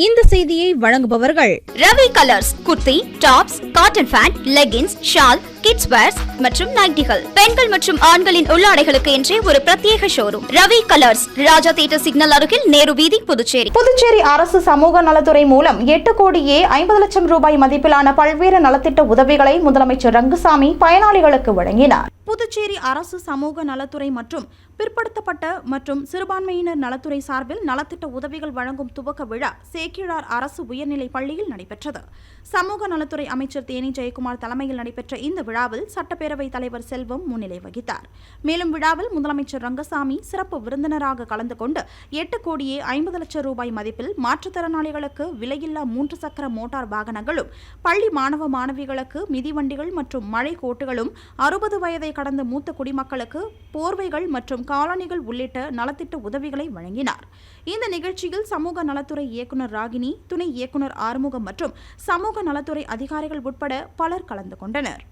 இந்த செய்தியை வழங்குபவர்கள் Ravi colours. Kurti, tops, cotton pant, leggings, shawl, kids wears மற்றும் நைட்டிகள், பெண்கள் மற்றும் ஆண்களின் உள்ளாடைகளுக்கு என்றே ஒரு பிரத்யேக showroom. Ravi colours, Raja theatre signal அருகில், நேரு வீதி, புதுச்சேரி. புதுச்சேரி அரசு சமூக நலத்துறை மூலம் 8,50,00,000 ரூபாய் மதிப்பிலான பல்வேறு நலத்திட்ட உதவிகளை முதலமைச்சர் ரங்கசாமி பயனாளிகளுக்கு வழங்கினார். புதுச்சேரி அரசு சமூக நலத்துறை மற்றும் பிற்படுத்தப்பட்ட மற்றும் சிறுபான்மையினர் நலத்துறை சார்பில் நலத்திட்ட உதவிகள் வழங்கும் துவக்க விழா சேக்கிழார் அரசு உயர்நிலைப் பள்ளியில் நடைபெற்றது. சமூக நலத்துறை அமைச்சர் தேனி ஜெயக்குமார் தலைமையில் நடைபெற்ற இந்த விழாவில் சட்டப்பேரவைத் தலைவர் செல்வம் முன்னிலை வகித்தார். மேலும் விழாவில் முதலமைச்சர் ரங்கசாமி சிறப்பு விருந்தினராக கலந்து கொண்டு 8,50,00,000 ரூபாய் மதிப்பில் மாற்றுத்திறனாளிகளுக்கு விலையில்லா 3 சக்கர மோட்டார் வாகனங்களும், பள்ளி மாணவ மாணவிகளுக்கு மிதிவண்டிகள் மற்றும் மழை கோட்டுகளும், 60 வயதை கடந்த மூத்த குடிமக்களுக்கு போர்வைகள் மற்றும் காலணிகள் உள்ளிட்ட நலத்திட்ட உதவிகளை வழங்கினார். இந்த நிகழ்ச்சியில் சமூக நலத்துறை இயக்குநர் ராகினி, துணை இயக்குநர் ஆறுமுகம் மற்றும் சமூக நலத்துறை அதிகாரிகள் உட்பட பலர் கலந்து கொண்டனர்.